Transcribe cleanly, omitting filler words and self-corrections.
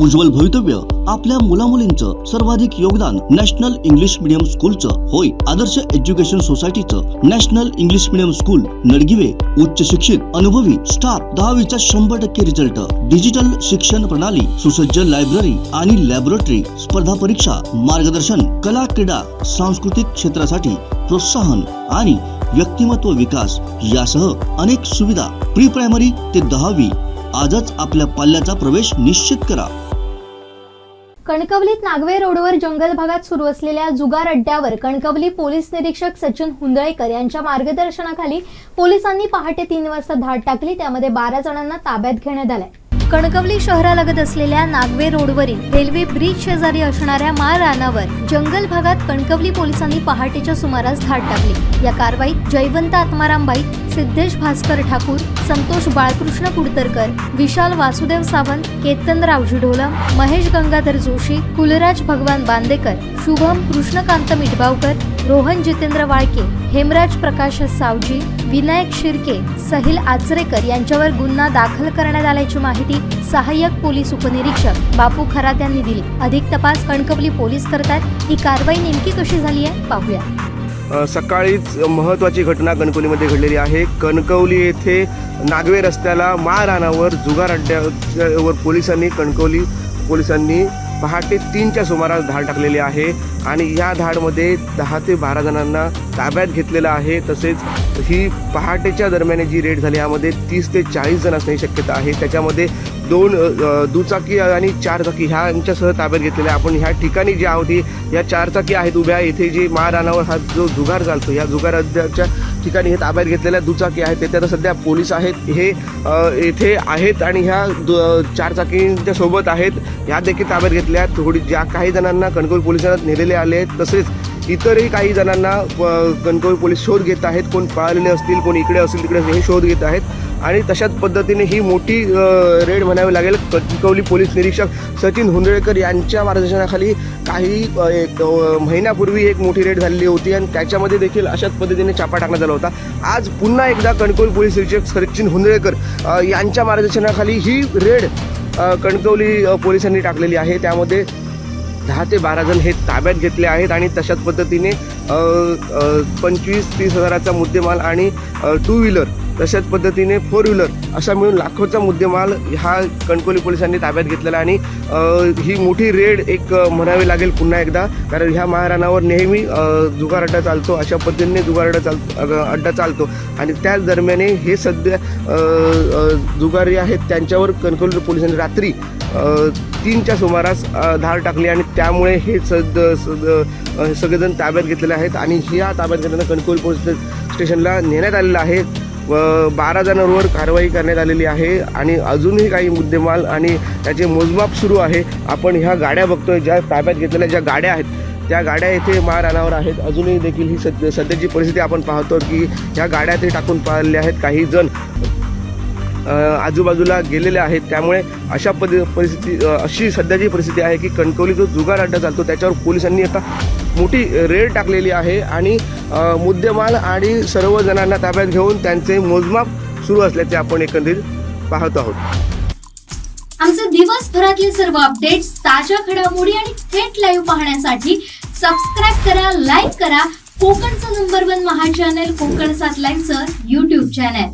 उज्ज्वल भवितव्य आपल्या मुलामुलींचं सर्वाधिक योगदान नॅशनल इंग्लिश मीडियम स्कूलचं होय। आदर्श एज्युकेशन सोसायटीचं national English medium school Nadgive उच्च शिक्षित अनुभवी स्टाफ 10वीचा 100% रिझल्ट, डिजिटल शिक्षण प्रणाली, सुसज्ज लायब्ररी आणि लॅबोरेटरी, स्पर्धा परीक्षा मार्गदर्शन, कला क्रीडा सांस्कृतिक क्षेत्रासाठी प्रोत्साहन आणि व्यक्तिमत्व विकास यासह अनेक सुविधा। प्री प्रायमरी ते 10वी आजच आपल्या पाल्याचा प्रवेश निश्चित करा। कणकवलीत नागवे रोडवर जंगल भागात सुरू असलेल्या जुगार अड्ड्यावर कणकवली पोलीस निरीक्षक सचिन हुंदळेकर यांच्या मार्गदर्शनाखाली पोलिसांनी पहाटे 3 वाजता धाड टाकली। त्यामध्ये 12 जणांना ताब्यात घेण्यात आले। कणकवली शहरालगत असलेल्या नागवे रोडवरील रेल्वे ब्रिज शेजारी असणाऱ्या माळरानावर जंगल भागात कणकवली पोलिसांनी पहाटेच्या सुमारास धाड टाकली। या कारवाईत जयवंत आत्माराम बाईत, सिद्धेश भास्कर ठाकूर, संतोष बाळकृष्ण कुडतरकर, विशाल वासुदेव सावंत, केतन रावजी ढोलम, महेश गंगाधर जोशी, कुलराज भगवान बांदेकर, शुभम कृष्णकांत मिठबावकर, रोहन जितेंद्र वाळके, हेमराज प्रकाश सावजी, विनायक शिर्के, सहिल आचरेकर यांच्यावर गुन्हा दाखल करण्यात आल्याची माहिती सहाय्यक पोलीस उपनिरीक्षक बापू खरात यांनी दिली। अधिक तपास कणकवली पोलीस करतात। ही कारवाई नेमकी कशी झाली आहे पाहूया। सकाळीच महत्त्वाची घटना कणकवलीमध्ये घडलेली आहे। कणकवली येथे नागवे रस्त्याला माळरानावर जुगार अड्ड्यावर कणकवली पोलिसांनी पहाटे 3च्या सुमारास धाड टाकलेली आहे आणि या धाडमध्ये 10 ते 12 जणांना ताब्यात घेतलेलं आहे। तसेच ही पहाटेच्या दरम्यान जी रेड झाली यामध्ये 30 ते 40 जण असण्याची शक्यता आहे। त्याच्यामध्ये 2 दुचाकी आणि 4 चाकी ह्यांच्यासह ताब्यात घेतलेल्या आहे। आपण ह्या ठिकाणी जी आहोत या 4 चाकी आहेत उभ्या, इथे जी माळरानावर हा जो जुगार चालतो या जुगार अड्ड्याच्या ठिकाणी हे ताब्यात घेतलेल्या दुचाकी आहेत। ते तर सध्या पोलीस आहेत हे येथे आहेत आणि ह्या 4 चाकींच्या सोबत आहेत, ह्या देखील ताब्यात घेतल्या। थोडी ज्या काही जणांना कणकवली पोलिसांना नेलेले आले आहेत, तसेच इतरही काही जणांना कणकवली पोलीस शोध घेत आहेत। कोण पळालेले असतील, कोण इकडे असतील तिकडे हे शोध घेत आहेत आणि तशाच पद्धतीने ही मोठी रेड म्हणावी लागेल। कणकवली पोलीस निरीक्षक सचिन हुंदळेकर यांच्या मार्गदर्शनाखाली काही एक महिन्यापूर्वी एक मोठी रेड झालेली होती आणि त्याच्यामध्ये देखील अशाच पद्धतीने छापा टाकण्यात आला होता। आज पुन्हा एकदा कणकवली पोलीस निरीक्षक सचिन हुंदळेकर यांच्या मार्गदर्शनाखाली ही रेड कणकवली पोलिसांनी टाकलेली आहे। त्यामध्ये 10 ते 12 जण हे ताब्यात घेतले आहेत आणि तशाच पद्धतीने 25-30 हजाराचा मुद्देमाल आणि 2 व्हीलर तशाच पद्धतीने 4 व्हीलर असा मिळून लाखोचा मुद्देमाल हा कणकवली पोलिसांनी ताब्यात घेतलेला आणि ही मोठी रेड एक म्हणावी लागेल पुन्हा एकदा, कारण ह्या माळरानावर नेहमी जुगार अड्डा चालतो, अशा पद्धतीने जुगार अड्डा चालतो आणि त्याच दरम्यान हे सध्या जुगारी आहेत त्यांच्यावर कणकवली पोलिसांनी रात्री 3च्या सुमारास धाड टाकली आणि त्यामुळे हे सगळेजण ताब्यात घेतलेले आहेत आणि ह्या ताब्यात घेताना कणकवली पोलीस स्टेशनला नेण्यात आलेलं आहे। 12 जणांवर कारवाई करण्यात आलेली आहे आणि अजूनही काही मुद्देमाल आणि त्याचे मोजमाप सुरू आहे। आपण ह्या गाड्या बघतोय, ज्या ताब्यात घेतलेल्या ज्या गाड्या आहेत त्या गाड्या येथे माळरानावर आहेत। अजूनही देखील ही सध्याची परिस्थिती आपण पाहतो की ह्या गाड्या ते टाकून पाळलेल्या आहेत, काही जण आजूबाजूला गेलेले आहेत। त्यामुळे अशा परिस्थिती अशी सध्याची परिस्थिती आहे की कणकवली जो जुगार अड्डा चालतो त्याच्यावर पोलिसांनी आता मोठी रेड टाकलेली आहे आणि मुद्देमाल आणि सर्व जणांना ताब्यात घेऊन त्यांचे मोजमाप सुरू असल्याचे आपण एकंदरीत पाहत आहोत। आमचे दिवसभरातले सर्व अपडेट्स, ताज्या घडामोडी आणि थेट लाईव्ह पाहण्यासाठी सबस्क्राईब करा, लाईक करा कोकणचं नंबर 1 महा चॅनल कोकण 7 लाईव्हचं YouTube चॅनल।